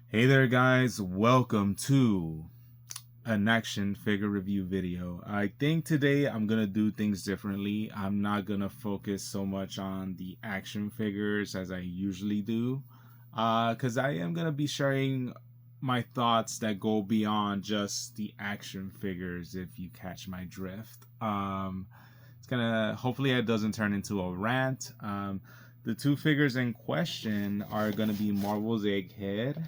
Hey there guys, welcome to an action figure review video. I think today I'm gonna do things differently. I'm not gonna focus so much on the action figures as I usually do, because I am gonna be sharing my thoughts that go beyond just the action figures, if you catch my drift. It's gonna, hopefully it doesn't turn into a rant. The two figures in question are gonna be Marvel's Egghead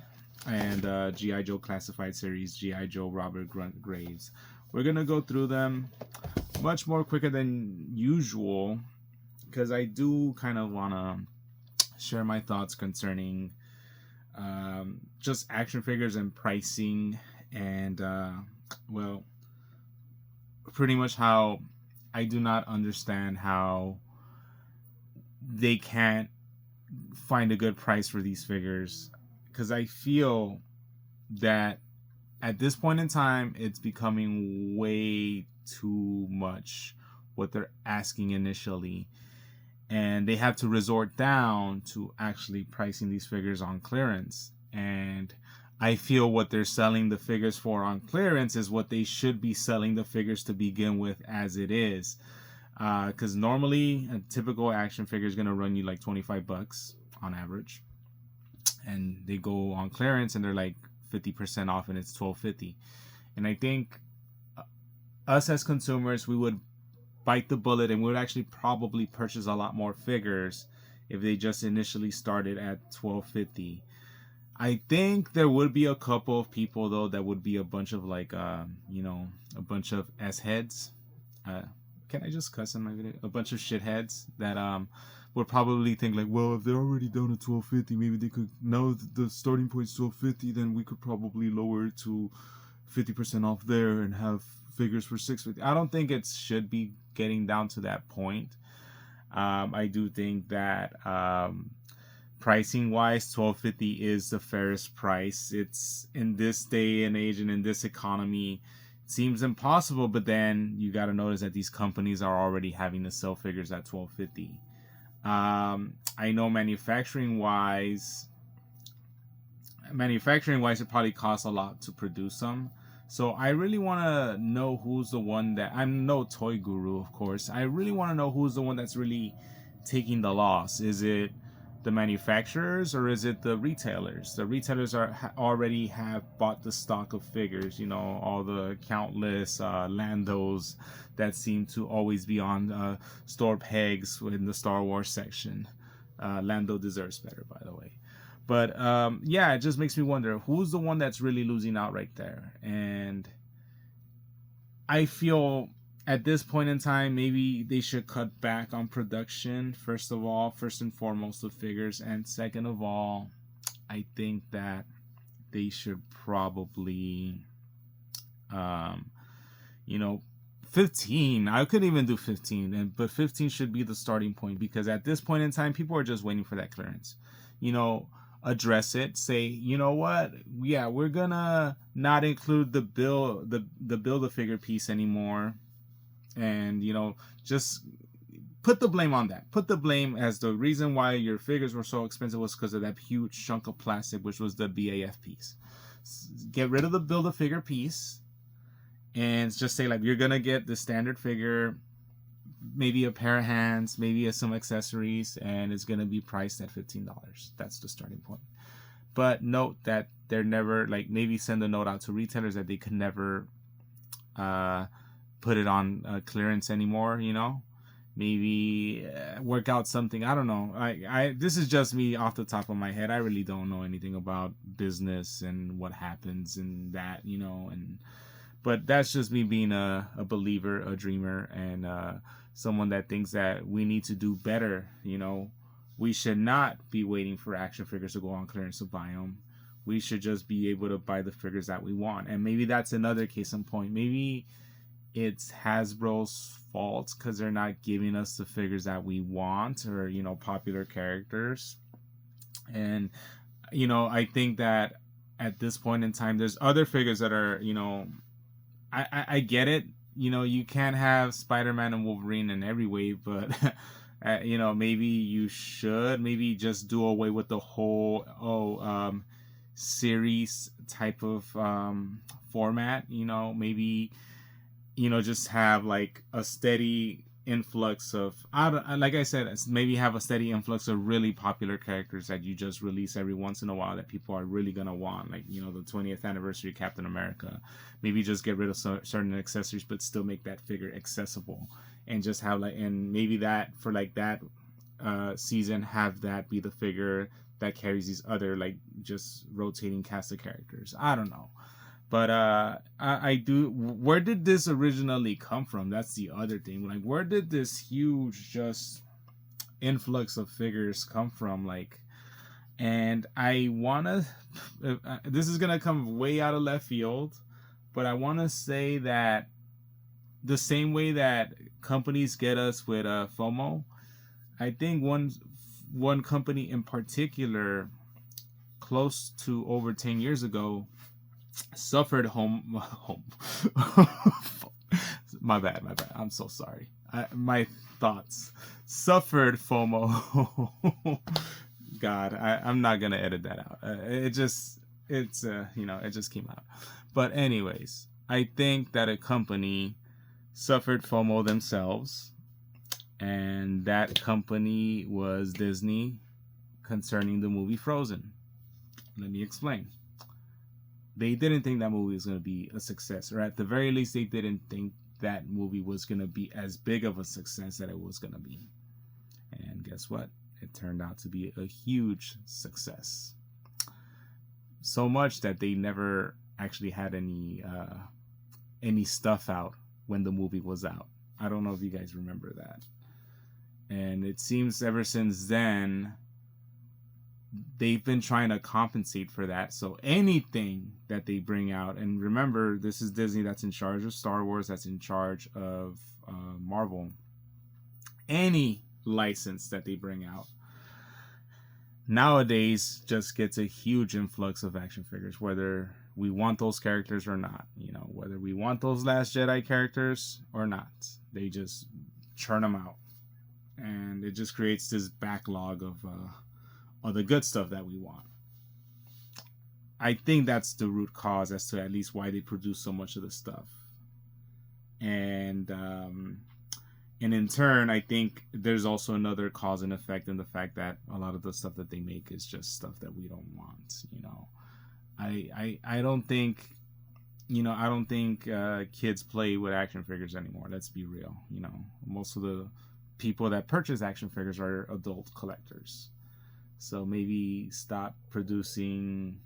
and GI Joe Classified Series GI Joe Robert Grunt Graves. We're gonna go through them much more quicker than usual because I do kind of wanna share my thoughts concerning just action figures and pricing, and well, pretty much how I do not understand how they can't find a good price for these figures, because I feel that at this point in time it's becoming way too much what they're asking initially, and they have to resort down to actually pricing these figures on clearance. And I feel what they're selling the figures for on clearance is what they should be selling the figures to begin with as it is, because normally a typical action figure is going to run you like 25 bucks on average, and they go on clearance and they're like 50% off and it's 12.50. And I think us as consumers, we would bite the bullet and we would actually probably purchase a lot more figures if they just initially started at 12.50. I think there would be a couple of people though that would be a bunch of like a bunch of S heads. Can I just cuss in my video? A bunch of shitheads that would probably think like, well, if they're already down at 12.50, maybe they could, now the starting point is 12.50, then we could probably lower it to 50% off there and have figures for 6.50. I don't think it should be getting down to that point. I do think that pricing wise, 12.50 is the fairest price. It's in this day and age and in this economy, it seems impossible, but then you got to notice that these companies are already having to sell figures at 12.50. I know manufacturing wise, it probably costs a lot to produce them. So I really want to know who's the one that, I'm no toy guru, of course. I really want to know who's the one that's really taking the loss. Is it the manufacturers or is it the retailers? The retailers already have bought the stock of figures, all the countless Landos that seem to always be on store pegs in the Star Wars section. Lando deserves better, by the way. But yeah, it just makes me wonder who's the one that's really losing out right there. And I feel at this point in time, maybe they should cut back on production, first and foremost, of figures. And second of all, I think that they should probably, 15. I could even do 15, but 15 should be the starting point, because at this point in time, people are just waiting for that clearance. Address it, say, you know what, yeah, we're gonna not include the build-a-figure piece anymore, and just put the blame on that. Put the blame as the reason why your figures were so expensive was because of that huge chunk of plastic, which was the BAF piece. Get rid of the build-a-figure piece and just say, like, you're gonna get the standard figure, maybe a pair of hands, maybe some accessories, and it's going to be priced at $15. That's the starting point. But note that they're never, like, maybe send a note out to retailers that they could never put it on clearance anymore, maybe work out something. I don't know. This is just me off the top of my head. I really don't know anything about business and what happens in that, but that's just me being a believer, a dreamer, and someone that thinks that we need to do better. We should not be waiting for action figures to go on clearance to buy them. We should just be able to buy the figures that we want. And maybe that's another case in point. Maybe it's Hasbro's fault because they're not giving us the figures that we want, or popular characters. And I think that at this point in time, there's other figures that are, I get it. You can't have Spider-Man and Wolverine in every way, but maybe you should maybe just do away with the whole series type of format. Maybe just have like a steady influx of, like I said, maybe have a steady influx of really popular characters that you just release every once in a while that people are really gonna want, like the 20th anniversary of Captain America. Maybe just get rid of certain accessories but still make that figure accessible, and just have like, and maybe that for like that season, have that be the figure that carries these other like just rotating cast of characters. I don't know. But I do. Where did this originally come from? That's the other thing. Like, where did this huge just influx of figures come from? Like, and I wanna. This is gonna come way out of left field, but I wanna say that the same way that companies get us with FOMO, I think one company in particular, close to over 10 years ago, suffered home my bad, I'm so sorry. My thoughts suffered FOMO. God, I'm not gonna edit that out. It just came out. But anyways, I think that a company suffered FOMO themselves, and that company was Disney, concerning the movie Frozen. Let me explain. They didn't think that movie was going to be a success, or at the very least, they didn't think that movie was going to be as big of a success that it was going to be. And guess what? It turned out to be a huge success. So much that they never actually had any stuff out when the movie was out. I don't know if you guys remember that. And it seems ever since then, they've been trying to compensate for that. So anything that they bring out, and remember, this is Disney that's in charge of Star Wars, that's in charge of Marvel. Any license that they bring out nowadays just gets a huge influx of action figures, whether we want those characters or not. Whether we want those Last Jedi characters or not, they just churn them out, and it just creates this backlog of the good stuff that we want. I think that's the root cause as to at least why they produce so much of the stuff. And in turn, I think there's also another cause and effect in the fact that a lot of the stuff that they make is just stuff that we don't want. I don't think kids play with action figures anymore. Let's be real. Most of the people that purchase action figures are adult collectors. So maybe stop producing,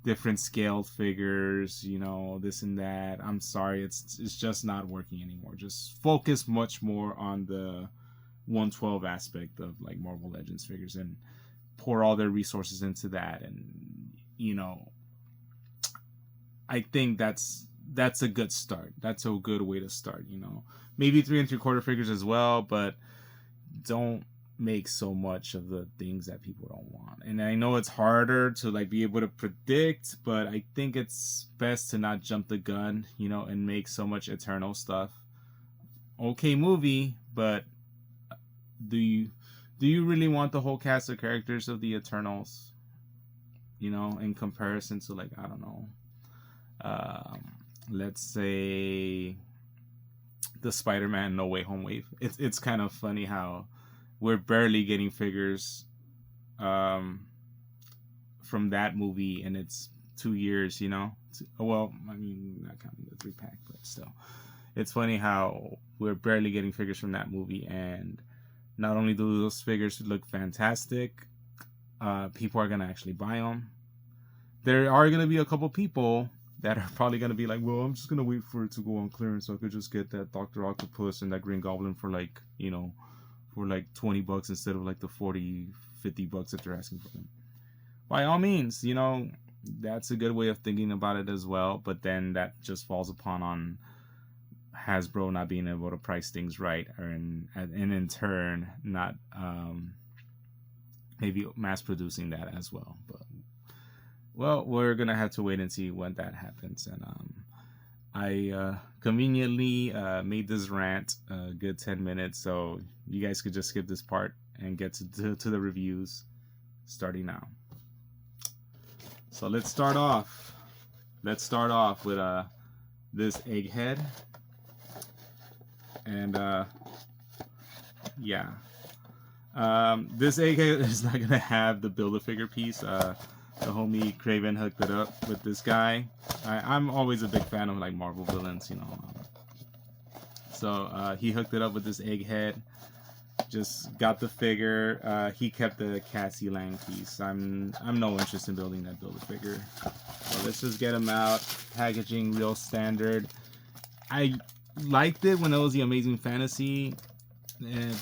different scaled figures, this and that. I'm sorry, it's just not working anymore. Just focus much more on the 112 aspect of like Marvel Legends figures, and pour all their resources into that. And I think that's a good start. That's a good way to start. Maybe 3 3/4 figures as well, but don't make so much of the things that people don't want. And I know it's harder to like be able to predict, but I think it's best to not jump the gun, and make so much Eternal stuff. Okay, movie, but do you really want the whole cast of characters of the Eternals? In comparison to, like, I don't know, let's say the Spider-Man No Way Home wave. It's kind of funny how we're barely getting figures from that movie, and it's 2 years, well, I mean, not counting the 3-pack, but still, it's funny how we're barely getting figures from that movie, and not only do those figures look fantastic, people are gonna actually buy them. There are gonna be a couple people that are probably gonna be like, well, I'm just gonna wait for it to go on clearance so I could just get that Dr. Octopus and that Green Goblin for like, for like $20 instead of like the $40-$50 that they're asking for them. By all means, that's a good way of thinking about it as well. But then that just falls on Hasbro not being able to price things right, and in turn not maybe mass producing that as well. But well, we're gonna have to wait and see when that happens. And I conveniently made this rant a good 10 minutes, so you guys could just skip this part and get to the reviews starting now. So let's start off. Let's start off with this Egghead, and yeah, this Egghead is not gonna have the Build-A-Figure piece. The homie Craven hooked it up with this guy. I'm always a big fan of like Marvel villains, you know. So he hooked it up with this Egghead. Just got the figure. He kept the Cassie Lang piece. I'm no interest in building that Build-A-Figure. So let's just get him out. Packaging real standard. I liked it when it was the Amazing Fantasy,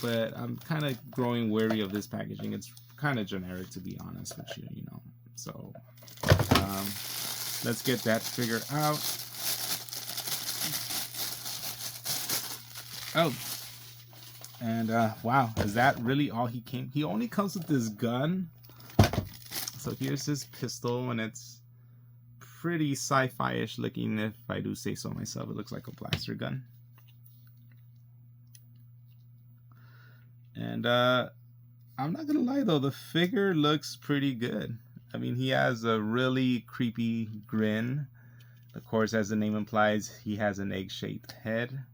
but I'm kind of growing wary of this packaging. It's kind of generic, to be honest with you, you know. So let's get that figure out. Oh, and wow, is that really all he came? He only comes with this gun. So here's his pistol, and it's pretty sci-fi-ish looking, if I do say so myself. It looks like a blaster gun. And I'm not gonna lie though, the figure looks pretty good. I mean, he has a really creepy grin. Of course, as the name implies, he has an egg-shaped head.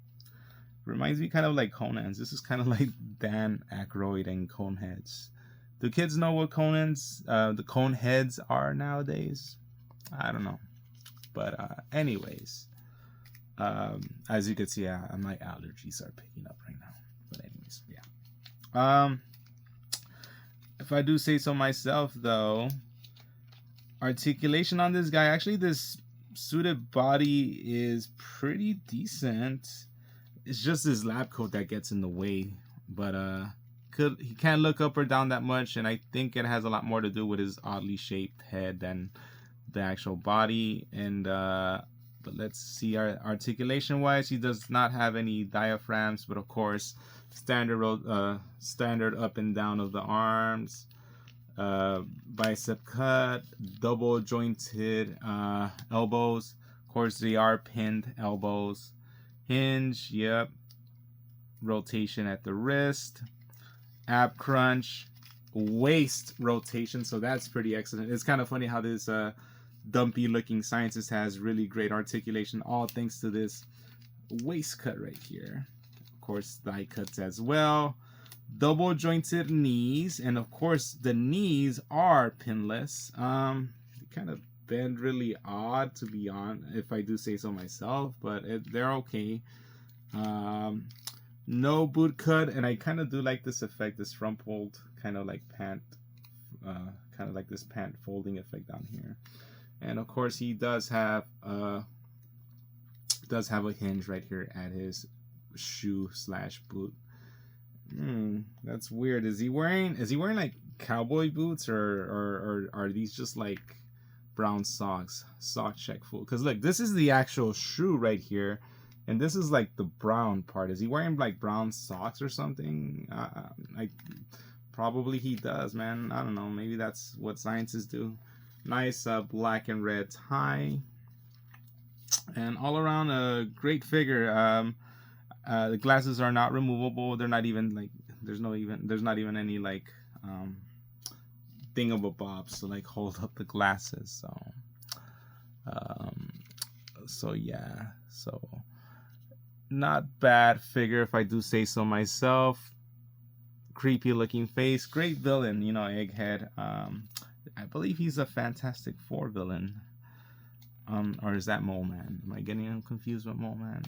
Reminds me kind of like Conan's. This is kind of like Dan Aykroyd and Coneheads. Do kids know what the Coneheads are nowadays? I don't know. But anyways, as you can see, my allergies are picking up right now. But anyways, yeah. If I do say so myself, though, articulation on this guy, actually, this suited body is pretty decent. It's just his lab coat that gets in the way, but he can't look up or down that much, and I think it has a lot more to do with his oddly shaped head than the actual body. And but let's see, articulation wise, he does not have any diaphragms, but of course standard up and down of the arms, bicep cut, double jointed elbows. Of course, they are pinned elbows. Hinge, yep. Rotation at the wrist, ab crunch, waist rotation, so that's pretty excellent. It's kind of funny how this dumpy looking scientist has really great articulation, all thanks to this waist cut right here. Of course, thigh cuts as well, double jointed knees, and of course the knees are pinless. They kind of bend really odd, to be honest, if I do say so myself, but they're okay. No boot cut, and I kind of do like this effect, this rumpled kind of like pant, kind of like this pant folding effect down here. And of course, he does have a hinge right here at his shoe / boot. That's weird. Is he wearing like cowboy boots, or are these just like brown socks? Sock check fool. Because look, this is the actual shoe right here, and this is like the brown part. Is he wearing like brown socks or something? Probably he does, man. I don't know. Maybe that's what scientists do. Nice black and red tie, and all around a great figure. The glasses are not removable. They're not even like there's not even any like thingamabobs to like hold up the glasses. So yeah, so not bad figure, if I do say so myself. Creepy looking face, great villain, you know, Egghead. I believe he's a Fantastic Four villain. Or is that Mole Man? Am I getting him confused with Mole Man?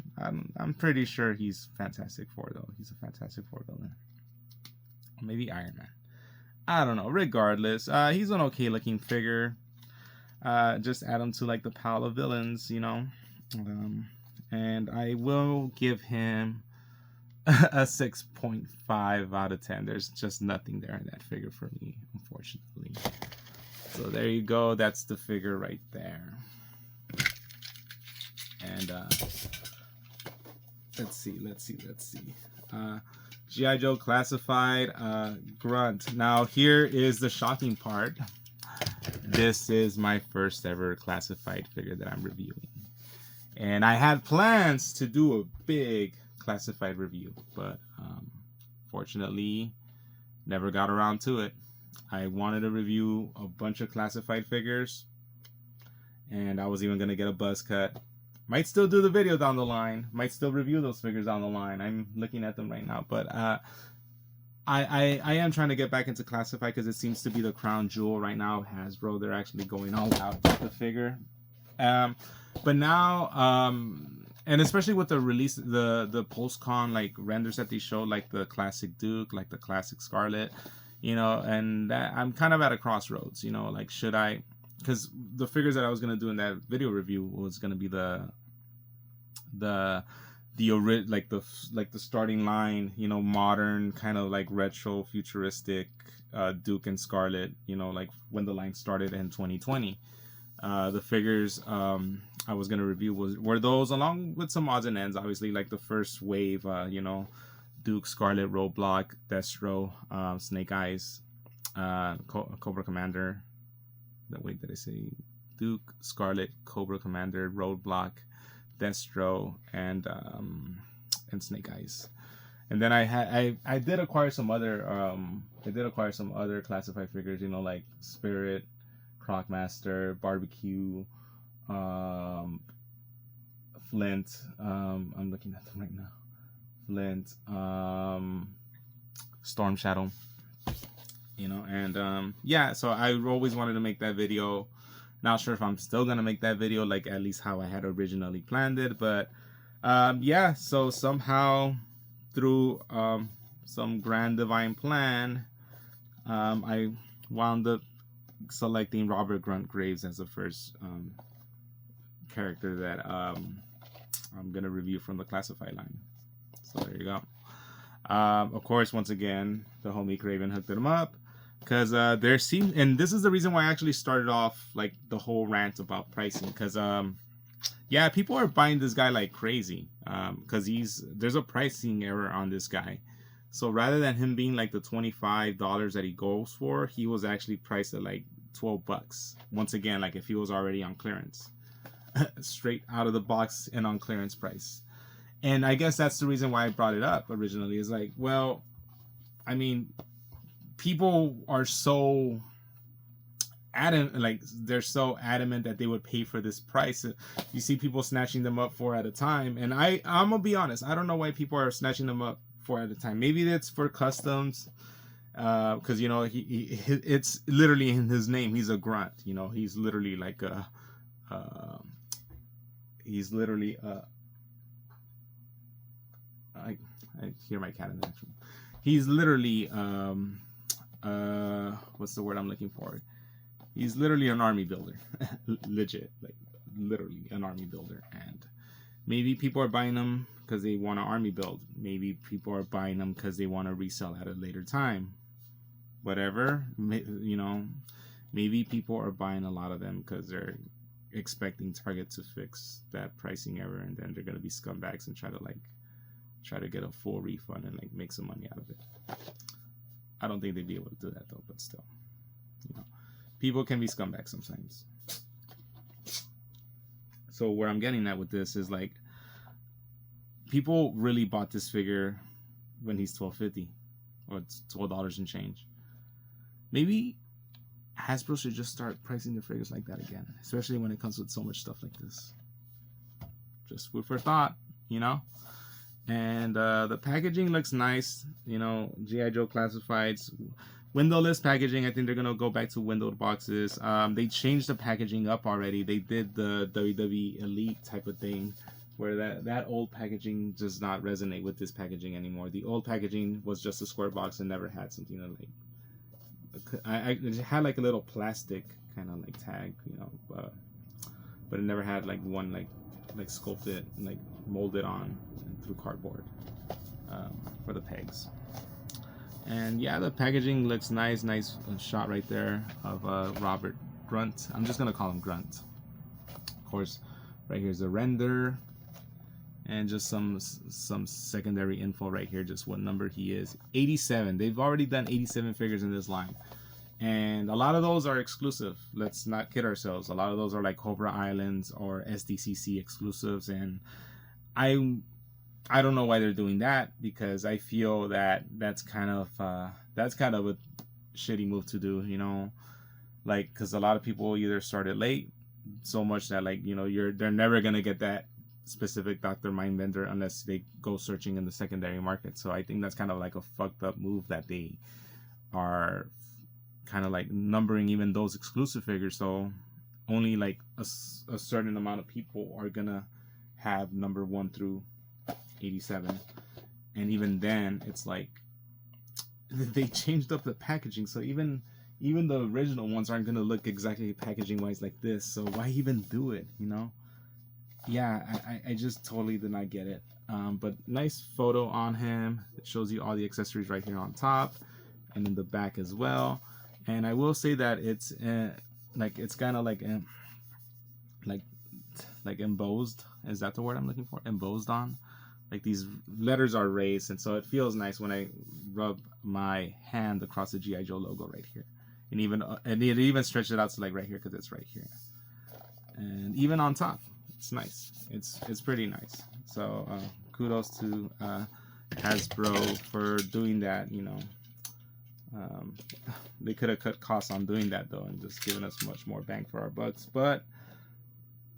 I'm pretty sure he's Fantastic Four, though. He's a Fantastic Four villain. Or maybe Iron Man. I don't know. Regardless, he's an okay looking figure. Just add him to like the pile of villains, you know. And I will give him a 6.5 out of 10. There's just nothing there in that figure for me, unfortunately. So there you go. That's the figure right there. And let's see. G.I. Joe Classified Grunt. Now here is the shocking part. This is my first ever classified figure that I'm reviewing. And I had plans to do a big classified review, but fortunately never got around to it. I wanted to review a bunch of classified figures, and I was even gonna get a buzz cut. Might still do the video down the line. Might still review those figures down the line. I'm looking at them right now, but I am trying to get back into classified because it seems to be the crown jewel right now. Hasbro, they're actually going all out with the figure. But now, and especially with the release, the post-con like renders that they show, like the classic Duke, like the classic Scarlet, you know, and that, I'm kind of at a crossroads, you know, like should I? Because the figures that I was gonna do in that video review was gonna be the like the starting line, you know, modern kind of like retro futuristic Duke and Scarlet, you know, like when the line started in 2020. The figures I was gonna review were those, along with some odds and ends, obviously, like the first wave, you know, Duke, Scarlet, Roadblock, Destro, Snake Eyes, Cobra Commander. Wait, did I say Duke, Scarlet, Cobra Commander, Roadblock, Destro, and Snake Eyes. And then I did acquire some other classified figures, you know, like Spirit, Crocmaster, Barbecue, Flint. I'm looking at them right now. Flint, Storm Shadow. You know, and yeah, so I always wanted to make that video. Not sure if I'm still gonna make that video, like at least how I had originally planned it, but yeah, so somehow through some grand divine plan, I wound up selecting Robert Grunt Graves as the first character that I'm gonna review from the classified line. So there you go. Of course, once again, the homie Craven hooked him up, because there seems, and this is the reason why I actually started off like the whole rant about pricing, because yeah, people are buying this guy like crazy, because there's a pricing error on this guy. So rather than him being like the $25 that he goes for, he was actually priced at like $12. Once again, like if he was already on clearance, straight out of the box and on clearance price. And I guess that's the reason why I brought it up originally, is like, well, I mean, people are so adamant, like they're so adamant that they would pay for this price. You see people snatching them up 4 at a time, and I'm gonna be honest, I don't know why people are snatching them up 4 at a time. Maybe it's for customs, because you know it's literally in his name. He's a grunt. You know, he's literally like a I hear my cat in the next room. He's literally what's the word I'm looking for? He's literally an army builder. Legit, like literally an army builder. And maybe people are buying them because they want an army build. Maybe people are buying them because they want to resell at a later time. Whatever, you know, maybe people are buying a lot of them because they're expecting Target to fix that pricing error, and then they're gonna be scumbags and try to get a full refund and like make some money out of it. I don't think they'd be able to do that though, but still, you know, people can be scumbags sometimes. So where I'm getting at with this is like, people really bought this figure when he's $12.50 or it's $12 and change. Maybe Hasbro should just start pricing their figures like that again, especially when it comes with so much stuff like this. Just food for thought, you know. And the packaging looks nice, you know. G.I. Joe Classifieds, windowless packaging. I think they're gonna go back to windowed boxes. They changed the packaging up already. They did the WWE Elite type of thing, where that old packaging does not resonate with this packaging anymore. The old packaging was just a square box and never had something to like. It had like a little plastic kind of like tag, you know, but it never had like one like sculpted, like molded on through cardboard for the pegs. And yeah, the packaging looks nice shot right there of Robert Grunt. I'm just gonna call him Grunt. Of course, right here's the render, and just some secondary info right here, just what number he is. 87. They've already done 87 figures in this line, and a lot of those are exclusive. Let's not kid ourselves. A lot of those are like Cobra Islands or SDCC exclusives, and I don't know why they're doing that, because I feel that that's kind of a shitty move to do, you know, like, because a lot of people either started late so much that, like, you know, they're never gonna get that specific Dr. Mindbender unless they go searching in the secondary market. So I think that's kind of like a fucked up move that they are kind of like numbering even those exclusive figures, so only like a certain amount of people are gonna have number 1 through 87. And even then it's like they changed up the packaging, so even the original ones aren't gonna look exactly packaging wise like this. So why even do it, you know? Yeah, I just totally did not get it. But nice photo on him. It shows you all the accessories right here on top and in the back as well. And I will say that it's like, it's kind of like embossed. Is that the word I'm looking for? Embossed on. Like these letters are raised, and so it feels nice when I rub my hand across the G.I. Joe logo right here. And it even stretches it out to like right here, because it's right here. And even on top, it's nice. It's pretty nice. So kudos to Hasbro for doing that. You know, they could have cut costs on doing that though, and just given us much more bang for our bucks. But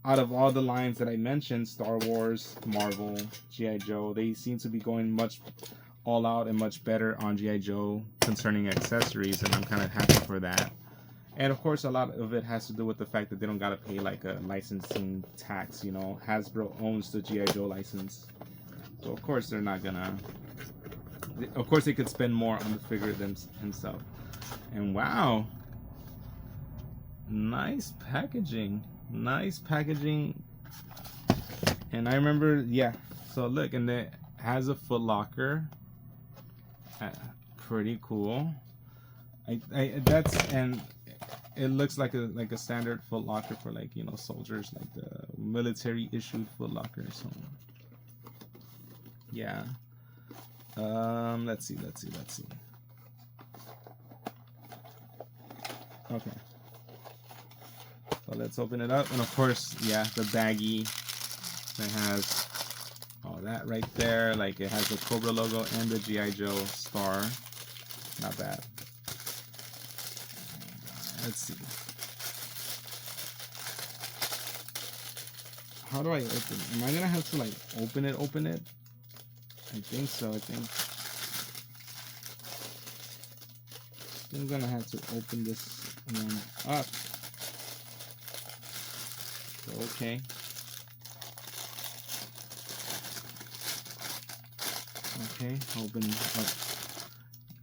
out of all the lines that I mentioned, Star Wars, Marvel, G.I. Joe, they seem to be going much all out and much better on G.I. Joe concerning accessories, and I'm kind of happy for that. And of course, a lot of it has to do with the fact that they don't gotta pay like a licensing tax. You know, Hasbro owns the G.I. Joe license, so of course they're not gonna. Of course, they could spend more on the figure himself. And wow, nice packaging, nice packaging. And I remember, yeah. So look, and it has a Foot Locker. Pretty cool. And it looks like a standard Foot Locker for, like, you know, soldiers, like the military issued Foot Locker. So yeah. Let's see. Okay. So let's open it up, and of course, yeah, the baggie that has all that right there. Like, it has the Cobra logo and the G.I. Joe star. Not bad. Let's see. How do I open? Am I gonna have to like open it? I think so. I think I'm gonna have to open this one up. Okay. Okay, open up.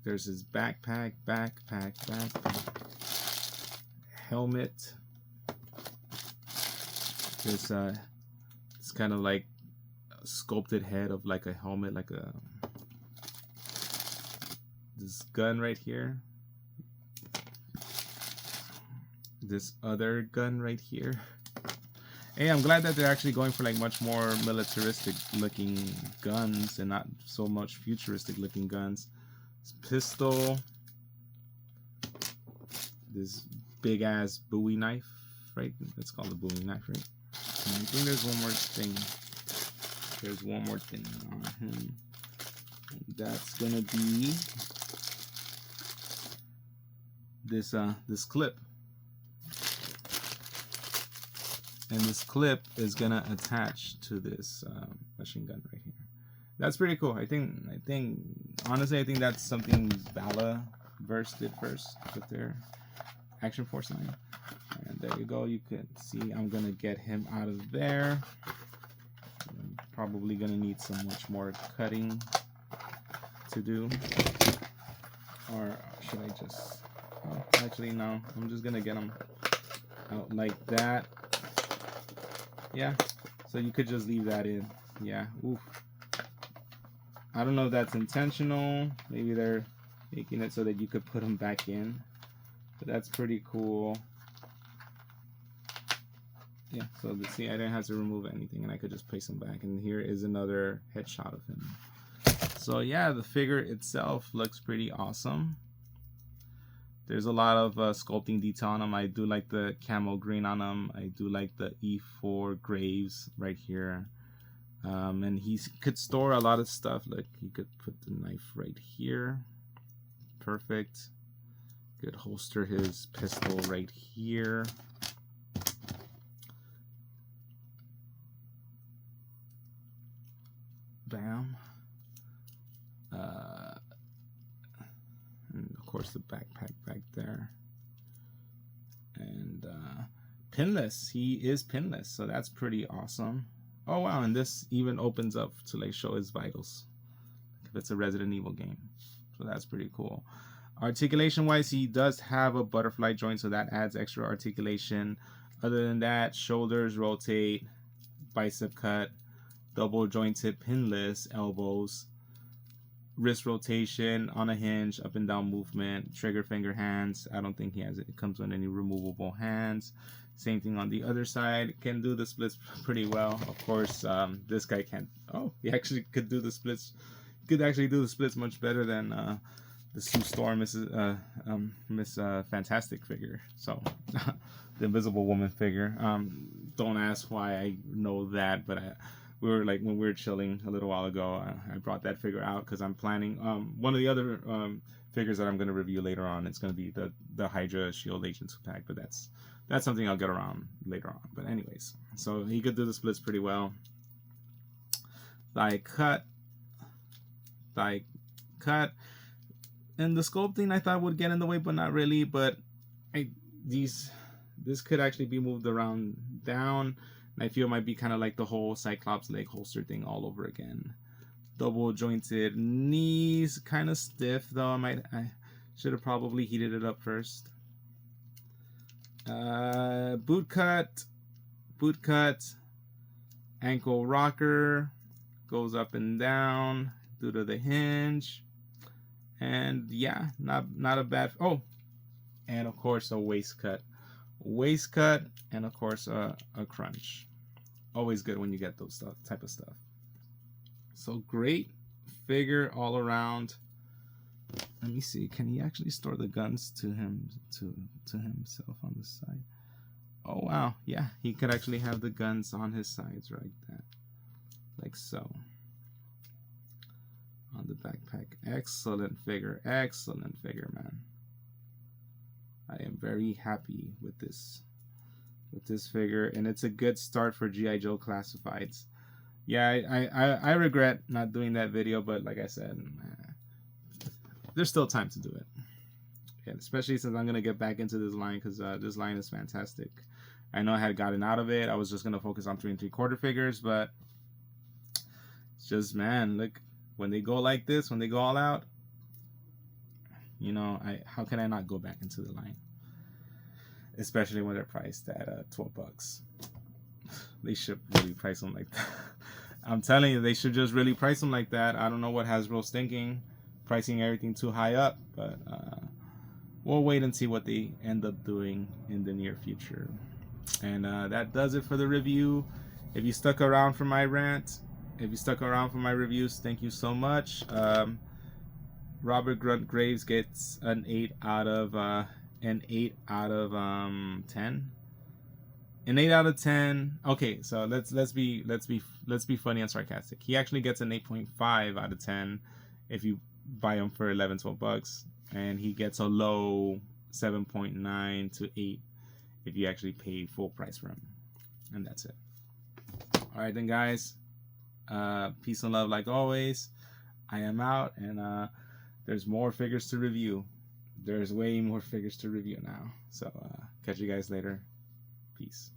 There's his backpack, helmet. There's it's kind of like a sculpted head of like a helmet, like this gun right here. This other gun right here. Hey, I'm glad that they're actually going for like much more militaristic looking guns and not so much futuristic looking guns. This pistol. This big ass Bowie knife, right? It's called the Bowie knife, right? And I think there's one more thing. There's one more thing on him. And that's gonna be this clip. And this clip is gonna attach to this machine gun right here. That's pretty cool. I think honestly, I think that's something Balaverse did first with their Action Force line. And there you go. You can see I'm gonna get him out of there. I'm probably gonna need so much more cutting to do. Or should I just? Oh, actually, no. I'm just gonna get him out like that. Yeah, so you could just leave that in. Yeah, oof. I don't know if that's intentional. Maybe they're making it so that you could put them back in. But that's pretty cool. Yeah, so see, I didn't have to remove anything, and I could just place them back. And here is another headshot of him. So yeah, the figure itself looks pretty awesome. There's a lot of sculpting detail on them. I do like the camo green on them. I do like the E4 Graves right here. And he could store a lot of stuff. Like, he could put the knife right here. Perfect. Could holster his pistol right here. course, the backpack back there. And pinless. He is pinless, so that's pretty awesome. Oh wow, and this even opens up to like show his vitals if it's a Resident Evil game. So that's pretty cool. Articulation wise, he does have a butterfly joint, so that adds extra articulation. Other than that, shoulders rotate, bicep cut, double jointed pinless elbows, wrist rotation on a hinge, up and down movement, trigger finger hands. I don't think he has it comes with any removable hands. Same thing on the other side. Can do the splits pretty well. Of course, this guy can't. Oh, he actually could do the splits. Could actually do the splits much better than the Sue Storm Miss Fantastic figure. So the Invisible Woman figure. Don't ask why I know that, but we were like when we were chilling a little while ago, I brought that figure out because I'm planning one of the other figures that I'm going to review later on. It's going to be the Hydra Shield Agent 2-pack, but that's something I'll get around later on. But anyways, so he could do the splits pretty well. Thigh cut, and the sculpting I thought would get in the way, but not really. But this could actually be moved around down. And I feel it might be kind of like the whole Cyclops leg holster thing all over again. Double jointed knees, kind of stiff though. I should have probably heated it up first. Boot cut, ankle rocker, goes up and down due to the hinge. And yeah, not a bad. Oh, and of course a waist cut, and of course a crunch. Always good when you get those type of stuff. So great figure all around. Let me see. Can he actually store the guns to himself on the side? Oh wow, yeah, he could actually have the guns on his sides like so. On the backpack. Excellent figure, man. I am very happy with this figure, and it's a good start for G.I. Joe Classifieds. Yeah, I regret not doing that video, but like I said, there's still time to do it. Yeah, especially since I'm gonna get back into this line because this line is fantastic. I know I had gotten out of it. I was just gonna focus on 3 3/4 figures, but it's just, man, look, when they go like this, when they go all out, you know, how can I not go back into the line? Especially when they're priced at $12. They should really price them like that. I'm telling you, they should just really price them like that. I don't know what Hasbro's thinking, pricing everything too high up, but we'll wait and see what they end up doing in the near future. And that does it for the review. If you stuck around for my rant, if you stuck around for my reviews, thank you so much. Robert Grunt Graves gets an 8 out of 10. An 8 out of 10. Okay, so let's be funny and sarcastic. He actually gets an 8.5 out of 10 if you buy him for $11-12, and he gets a low 7.9 to 8 if you actually pay full price for him. And that's it. All right then, guys. Peace and love like always. I am out, and there's more figures to review. There's way more figures to review now. So catch you guys later. Peace.